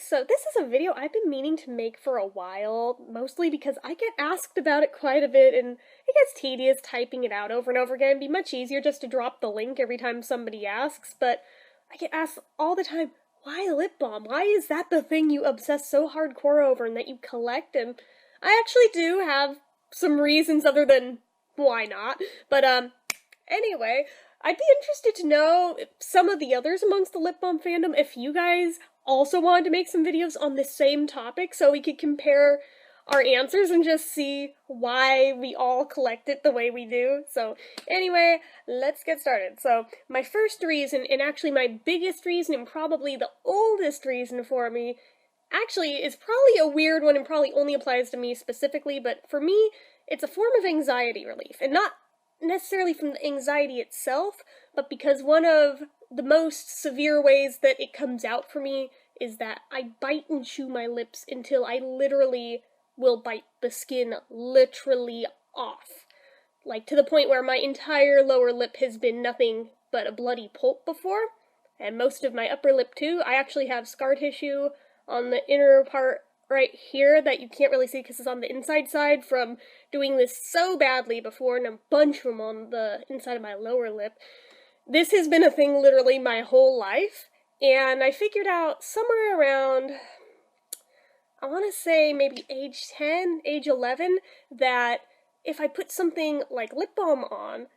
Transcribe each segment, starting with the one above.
so this is a video I've been meaning to make for a while, mostly because I get asked about it quite a bit, and it gets tedious typing it out over and over again. It'd be much easier just to drop the link every time somebody asks, but I get asked all the time, why lip balm? Why is that the thing you obsess so hardcore over and that you collect? And I actually do have some reasons other than why not, but anyway, I'd be interested to know if some of the others amongst the lip balm fandom, if you guys also wanted to make some videos on this same topic so we could compare our answers and just see why we all collect it the way we do. So anyway, let's get started. So my first reason, and actually my biggest reason and probably the oldest reason for me, actually is probably a weird one and probably only applies to me specifically, but for me, it's a form of anxiety relief. And not necessarily from the anxiety itself, but because one of the most severe ways that it comes out for me is that I bite and chew my lips until I literally will bite the skin literally off. Like, to the point where my entire lower lip has been nothing but a bloody pulp before, and most of my upper lip too. I actually have scar tissue on the inner part right here that you can't really see because it's on the inside side from doing this so badly before, and a bunch of them on the inside of my lower lip. This has been a thing literally my whole life, and I figured out somewhere around, I want to say maybe age 10, age 11, that if I put something like lip balm on,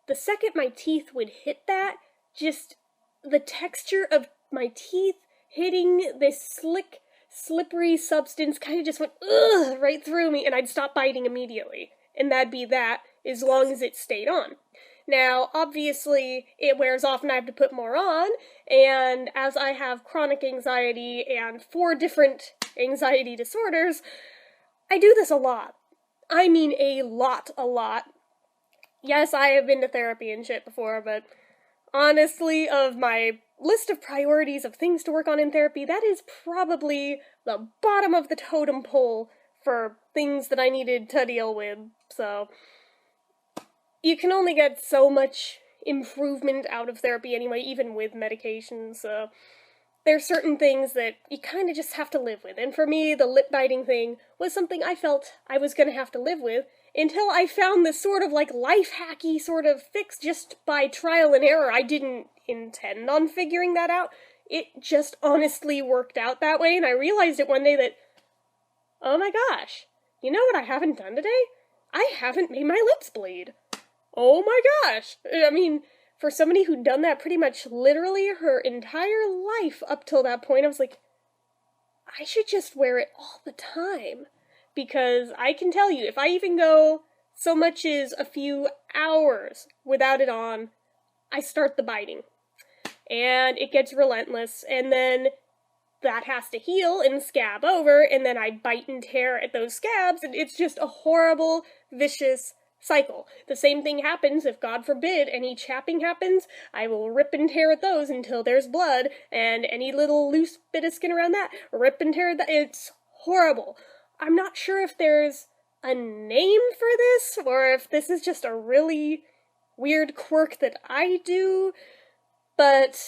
the second my teeth would hit that, just the texture of my teeth hitting this slick, slippery substance kind of just went ugh right through me, and I'd stop biting immediately. And that'd be that, as long as it stayed on. Now, obviously, it wears off and I have to put more on, and as I have chronic anxiety and 4 different anxiety disorders, I do this a lot. I mean a lot. Yes, I have been to therapy and shit before, but honestly, of my list of priorities of things to work on in therapy, that is probably the bottom of the totem pole for things that I needed to deal with, so you can only get so much improvement out of therapy anyway, even with medication, so there's certain things that you kind of just have to live with, and for me, the lip biting thing was something I felt I was gonna have to live with until I found this sort of like life-hacky sort of fix just by trial and error. I didn't intend on figuring that out. It just honestly worked out that way, and I realized it one day that, oh my gosh, you know what I haven't done today? I haven't made my lips bleed. Oh my gosh! I mean, for somebody who'd done that pretty much literally her entire life up till that point, I was like, I should just wear it all the time. Because I can tell you, if I even go so much as a few hours without it on, I start the biting. And it gets relentless, and then that has to heal and scab over, and then I bite and tear at those scabs, and it's just a horrible, vicious cycle. The same thing happens if, God forbid, any chapping happens. I will rip and tear at those until there's blood, and any little loose bit of skin around that, rip and tear at that. It's horrible. I'm not sure if there's a name for this, or if this is just a really weird quirk that I do, but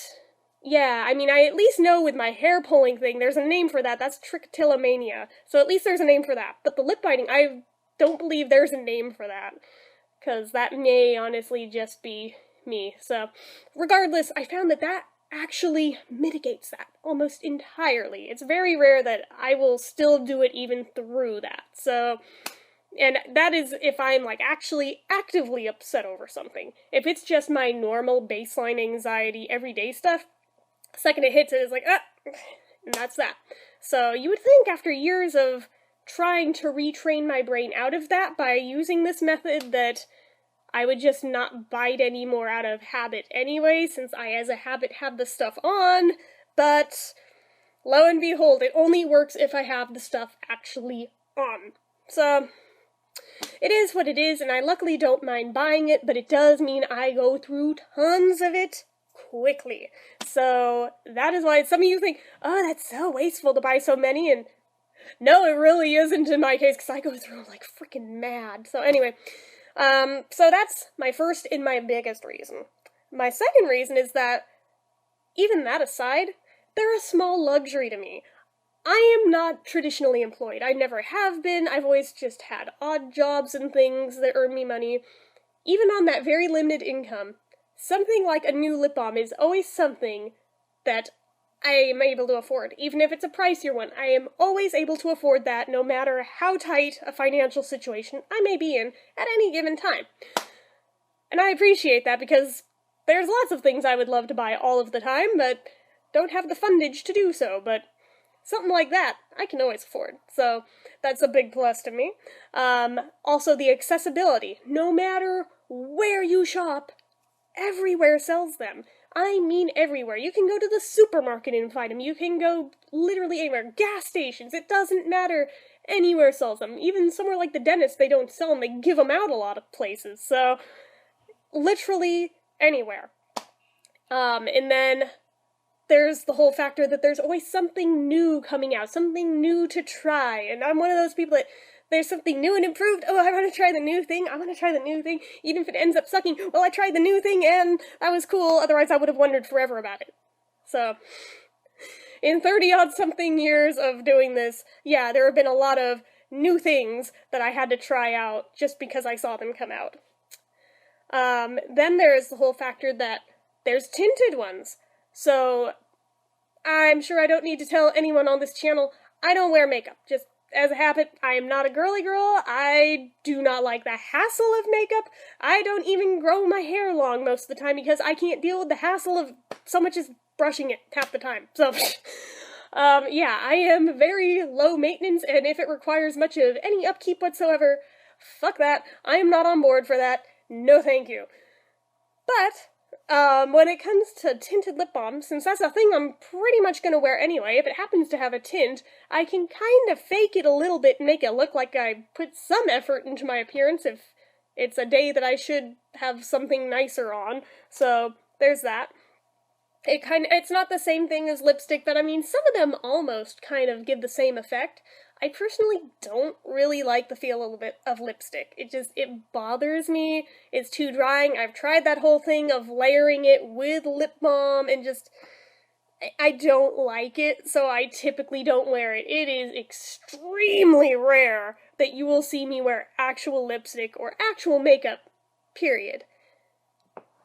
yeah, I mean, I at least know with my hair pulling thing, there's a name for that. That's trichotillomania. So at least there's a name for that. But the lip biting, I don't believe there's a name for that, because that may honestly just be me. So regardless, I found that that actually mitigates that almost entirely. It's very rare that I will still do it even through that. So, and that is if I'm like actually actively upset over something. If it's just my normal baseline anxiety everyday stuff, the second it hits it, it's like, and that's that. So you would think after years of trying to retrain my brain out of that by using this method that I would just not bite anymore out of habit anyway, since I as a habit have the stuff on, but lo and behold, it only works if I have the stuff actually on. So it is what it is, and I luckily don't mind buying it, but it does mean I go through tons of it quickly. So that is why some of you think, oh, that's so wasteful to buy so many, and no, it really isn't in my case, because I go through them like freaking mad. So anyway, so that's my first and my biggest reason. My second reason is that, even that aside, they're a small luxury to me. I am not traditionally employed. I never have been. I've always just had odd jobs and things that earn me money. Even on that very limited income, something like a new lip balm is always something that I am able to afford. Even if it's a pricier one, I am always able to afford that no matter how tight a financial situation I may be in at any given time. And I appreciate that because there's lots of things I would love to buy all of the time, but don't have the fundage to do so, but something like that, I can always afford. So that's a big plus to me. Also, the accessibility. No matter where you shop, everywhere sells them. I mean everywhere. You can go to the supermarket and find them. You can go literally anywhere. Gas stations. It doesn't matter. Anywhere sells them. Even somewhere like the dentist, they don't sell them. They give them out a lot of places. So, literally anywhere. And then there's the whole factor that there's always something new coming out, something new to try, and I'm one of those people that there's something new and improved, oh, I want to try the new thing, even if it ends up sucking, well, I tried the new thing and that was cool, otherwise I would have wondered forever about it. So, in 30-odd-something years of doing this, yeah, there have been a lot of new things that I had to try out just because I saw them come out. Then there's the whole factor that there's tinted ones. So, I'm sure I don't need to tell anyone on this channel, I don't wear makeup. Just as a habit, I am not a girly girl. I do not like the hassle of makeup. I don't even grow my hair long most of the time because I can't deal with the hassle of so much as brushing it half the time. So, yeah, I am very low maintenance, and if it requires much of any upkeep whatsoever, fuck that. I am not on board for that. No thank you. But, when it comes to tinted lip balm, since that's a thing I'm pretty much gonna wear anyway, if it happens to have a tint, I can kind of fake it a little bit and make it look like I put some effort into my appearance if it's a day that I should have something nicer on. So, there's that. It's not the same thing as lipstick, but I mean, some of them almost kind of give the same effect. I personally don't really like the feel of lipstick. It bothers me. It's too drying. I've tried that whole thing of layering it with lip balm and I don't like it, so I typically don't wear it. It is extremely rare that you will see me wear actual lipstick or actual makeup, period.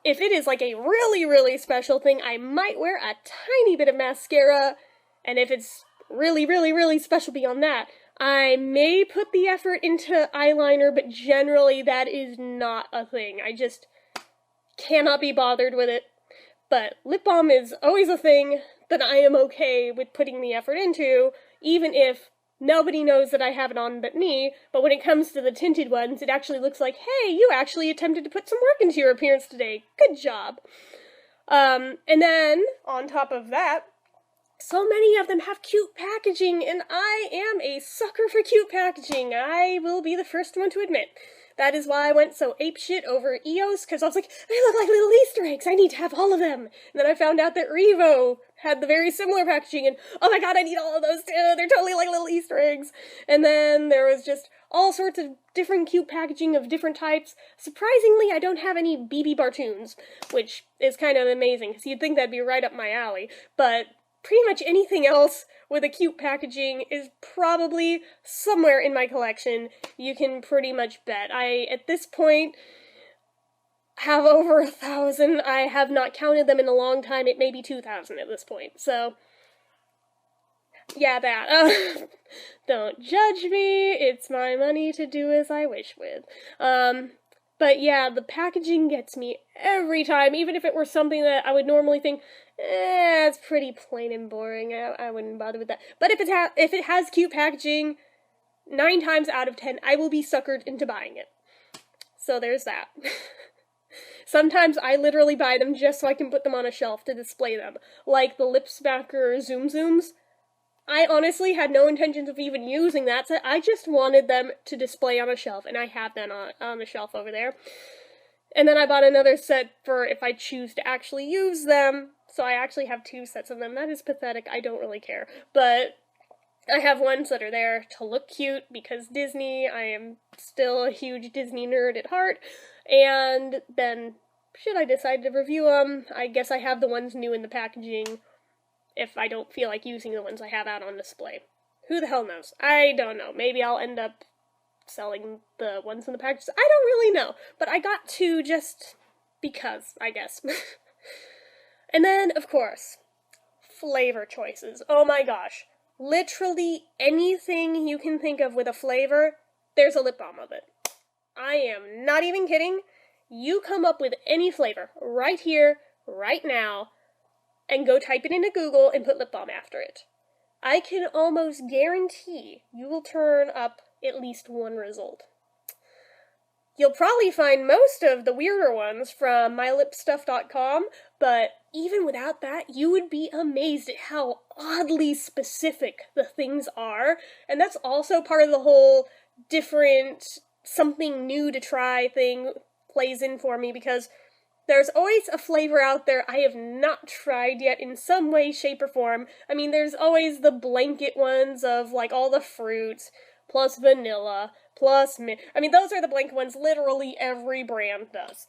If it is like a really, really special thing, I might wear a tiny bit of mascara, and if it's really, really, really special beyond that, I may put the effort into eyeliner, but generally that is not a thing. I just cannot be bothered with it. But lip balm is always a thing that I am okay with putting the effort into, even if nobody knows that I have it on but me, but when it comes to the tinted ones, it actually looks like, hey, you actually attempted to put some work into your appearance today. Good job. And then, on top of that, so many of them have cute packaging, and I am a sucker for cute packaging. I will be the first one to admit. That is why I went so apeshit over EOS, because I was like, they look like little Easter eggs, I need to have all of them. And then I found out that Revo had the very similar packaging, and oh my god, I need all of those too, they're totally like little Easter eggs. And then there was just all sorts of different cute packaging of different types. Surprisingly, I don't have any BB Bartoons, which is kind of amazing, because you'd think that'd be right up my alley, but pretty much anything else with a cute packaging is probably somewhere in my collection. You can pretty much bet. I, at this point, have over 1,000. I have not counted them in a long time. It may be 2,000 at this point. So, yeah, that. Don't judge me. It's my money to do as I wish with. But yeah, the packaging gets me every time, even if it were something that I would normally think, it's pretty plain and boring, I wouldn't bother with that. But if it has cute packaging, 9 times out of 10, I will be suckered into buying it. So there's that. Sometimes I literally buy them just so I can put them on a shelf to display them. Like the Lip Smacker Zoom Zooms. I honestly had no intentions of even using that set. I just wanted them to display on a shelf, and I have them on the shelf over there. And then I bought another set for if I choose to actually use them. So I actually have 2 sets of them. That is pathetic. I don't really care. But I have ones that are there to look cute because Disney. I am still a huge Disney nerd at heart. And then, should I decide to review them, I guess I have the ones new in the packaging if I don't feel like using the ones I have out on display. Who the hell knows? I don't know. Maybe I'll end up selling the ones in the packages. I don't really know. But I got two just because, I guess. And then, of course, flavor choices. Oh my gosh. Literally anything you can think of with a flavor, there's a lip balm of it. I am not even kidding. You come up with any flavor right here, right now, and go type it into Google and put lip balm after it. I can almost guarantee you will turn up at least one result. You'll probably find most of the weirder ones from mylipstuff.com, but even without that, you would be amazed at how oddly specific the things are, and that's also part of the whole different, something new to try thing plays in for me, because there's always a flavor out there I have not tried yet in some way, shape, or form. I mean, there's always the blanket ones of, like, all the fruits, plus vanilla, plus mint. I mean, those are the blanket ones literally every brand does.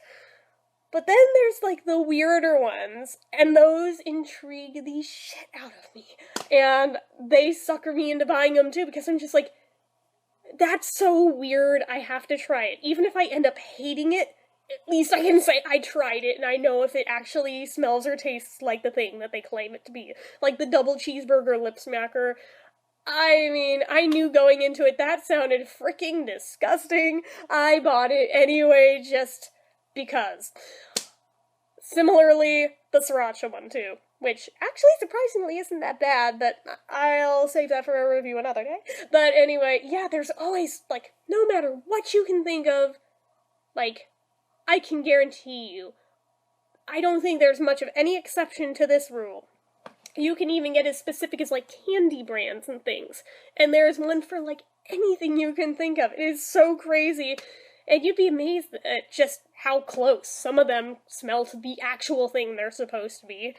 But then there's, like, the weirder ones, and those intrigue the shit out of me. And they sucker me into buying them, too, because I'm just like, that's so weird, I have to try it. Even if I end up hating it, at least I can say I tried it, and I know if it actually smells or tastes like the thing that they claim it to be. Like the double cheeseburger lip smacker. I mean, I knew going into it that sounded freaking disgusting. I bought it anyway, just because. Similarly, the sriracha one too, which actually surprisingly isn't that bad, but I'll save that for a review another day. But anyway, yeah, there's always, like, no matter what you can think of, like, I can guarantee you, I don't think there's much of any exception to this rule. You can even get as specific as, like, candy brands and things. And there's one for, like, anything you can think of. It is so crazy. And you'd be amazed at just how close some of them smell to the actual thing they're supposed to be.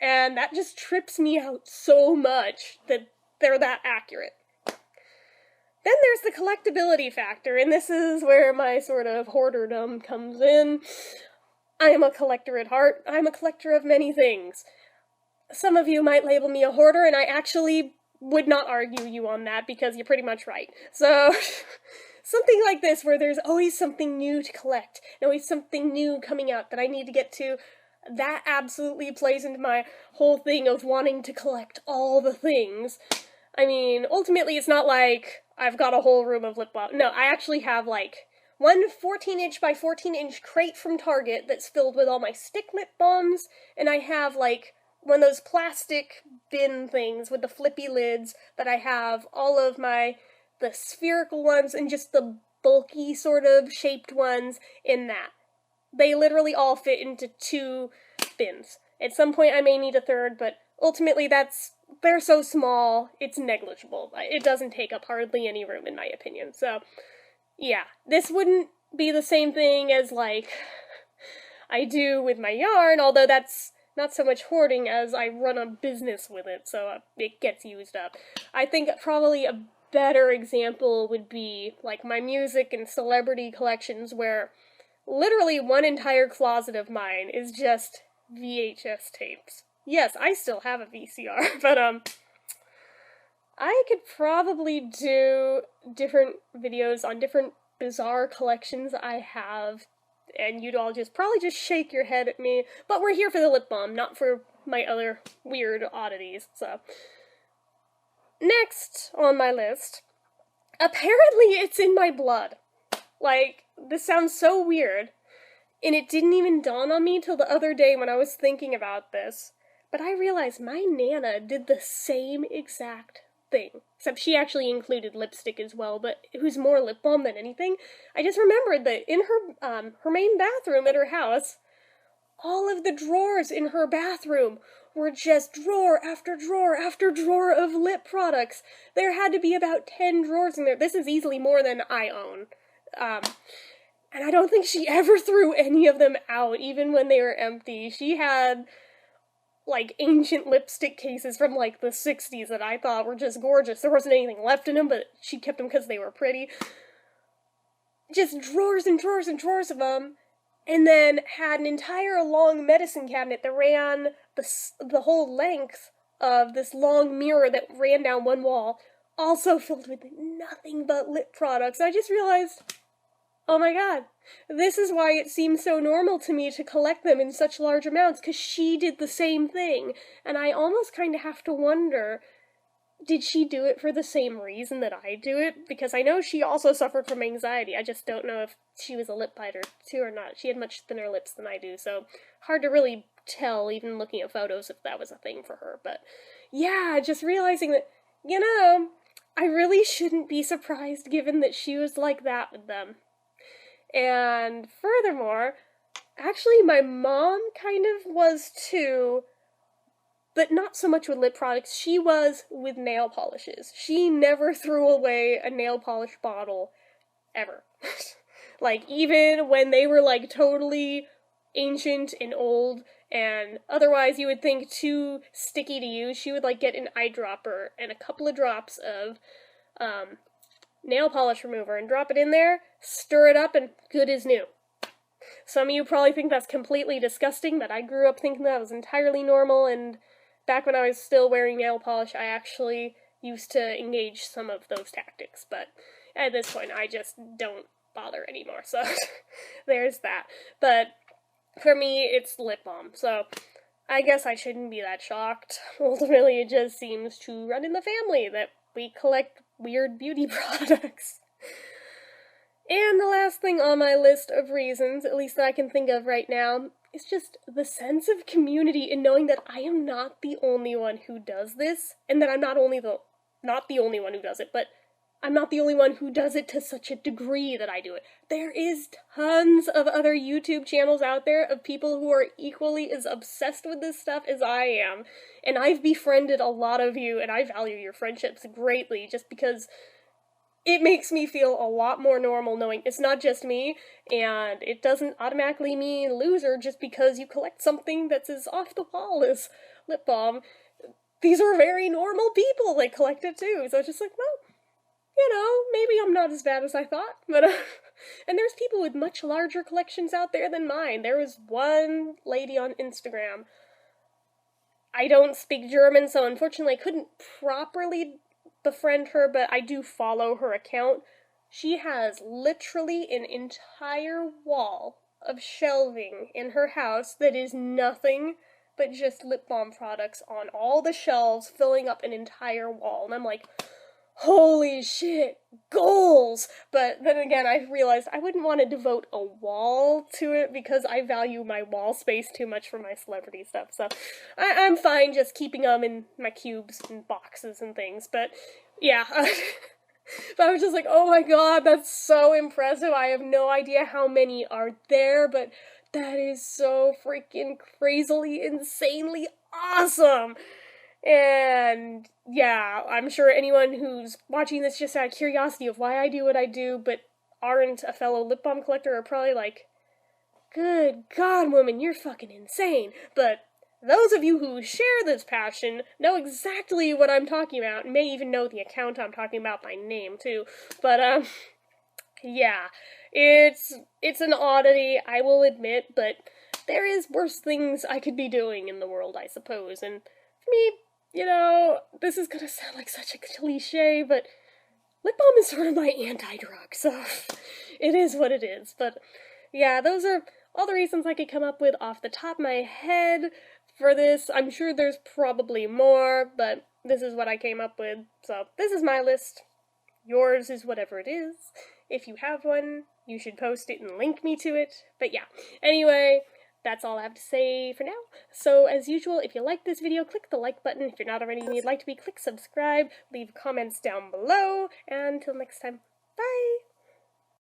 And that just trips me out so much that they're that accurate. Then there's the collectability factor, and this is where my sort of hoarderdom comes in. I am a collector at heart. I'm a collector of many things. Some of you might label me a hoarder, and I actually would not argue you on that, because you're pretty much right. So, something like this, where there's always something new to collect, and always something new coming out that I need to get to, that absolutely plays into my whole thing of wanting to collect all the things. I mean, ultimately, it's not like I've got a whole room of lip balm. No, I actually have, like, one 14-inch by 14-inch crate from Target that's filled with all my stick lip balms, and I have, like, one of those plastic bin things with the flippy lids that I have all of the spherical ones and just the bulky sort of shaped ones in that. They literally all fit into 2 bins. At some point I may need a third, but ultimately they're so small, it's negligible. It doesn't take up hardly any room in my opinion. So, yeah, this wouldn't be the same thing as, like, I do with my yarn, although that's not so much hoarding as I run a business with it, so it gets used up. I think probably a better example would be, like, my music and celebrity collections, where literally one entire closet of mine is just VHS tapes. Yes, I still have a VCR, but, I could probably do different videos on different bizarre collections I have, and you'd all probably just shake your head at me, but we're here for the lip balm, not for my other weird oddities, so. Next on my list, apparently it's in my blood. Like, this sounds so weird, and it didn't even dawn on me till the other day when I was thinking about this, but I realized my Nana did the same exact thing, except she actually included lipstick as well, but it was more lip balm than anything. I just remembered that in her main bathroom at her house, all of the drawers in her bathroom were just drawer after drawer after drawer of lip products. There had to be about 10 drawers in there. This is easily more than I own. And I don't think she ever threw any of them out, even when they were empty. She had, like, ancient lipstick cases from, like, the 60s that I thought were just gorgeous. There wasn't anything left in them, but she kept them because they were pretty. Just drawers and drawers and drawers of them. And then had an entire long medicine cabinet that ran the whole length of this long mirror that ran down one wall, also filled with nothing but lip products. I just realized, oh my god, this is why it seems so normal to me to collect them in such large amounts, because she did the same thing. And I almost kind of have to wonder, did she do it for the same reason that I do it? Because I know she also suffered from anxiety. I just don't know if she was a lip biter too or not. She had much thinner lips than I do, so hard to really tell, even looking at photos, if that was a thing for her. But yeah, just realizing that, I really shouldn't be surprised given that she was like that with them. And furthermore, actually my mom kind of was too, but not so much with lip products. She was with nail polishes. She never threw away a nail polish bottle, ever. Like, even when they were, like, totally ancient and old, and otherwise you would think too sticky to use, she would, like, get an eyedropper and a couple of drops of, nail polish remover and drop it in there, stir it up, and good as new. Some of you probably think that's completely disgusting, but I grew up thinking that was entirely normal, and back when I was still wearing nail polish, I actually used to engage some of those tactics, but at this point, I just don't bother anymore, so there's that. But for me, it's lip balm, so I guess I shouldn't be that shocked. Ultimately, it just seems to run in the family that we collect weird beauty products. And the last thing on my list of reasons, at least that I can think of right now, is just the sense of community in knowing that I am not the only one who does this, and that I'm not the only one who does it, but I'm not the only one who does it to such a degree that I do it. There is tons of other YouTube channels out there of people who are equally as obsessed with this stuff as I am, and I've befriended a lot of you, and I value your friendships greatly, just because it makes me feel a lot more normal knowing it's not just me, and it doesn't automatically mean loser just because you collect something that's as off the wall as lip balm. These are very normal people that collect it too, so it's just like, well, maybe I'm not as bad as I thought, but, and there's people with much larger collections out there than mine. There was one lady on Instagram. I don't speak German, so unfortunately I couldn't properly befriend her, but I do follow her account. She has literally an entire wall of shelving in her house that is nothing but just lip balm products on all the shelves, filling up an entire wall, and I'm like, holy shit, goals! But then again, I realized I wouldn't want to devote a wall to it because I value my wall space too much for my celebrity stuff, so I'm fine just keeping them in my cubes and boxes and things, but yeah. But I was just like, oh my god, that's so impressive. I have no idea how many are there, but that is so freaking crazily, insanely awesome! And yeah, I'm sure anyone who's watching this just out of curiosity of why I do what I do, but aren't a fellow lip balm collector, are probably like, good god, woman, you're fucking insane. But those of you who share this passion know exactly what I'm talking about, and may even know the account I'm talking about by name, too. But, yeah, it's an oddity, I will admit, but there is worse things I could be doing in the world, I suppose, and for me, this is gonna sound like such a cliche, but lip balm is sort of my anti-drug, so it is what it is. But yeah, those are all the reasons I could come up with off the top of my head for this. I'm sure there's probably more, but this is what I came up with, so this is my list. Yours is whatever it is. If you have one, you should post it and link me to it. But yeah, anyway, that's all I have to say for now. So, as usual, if you like this video, click the like button. If you're not already and you'd like to be, click subscribe, leave comments down below, and until next time, bye!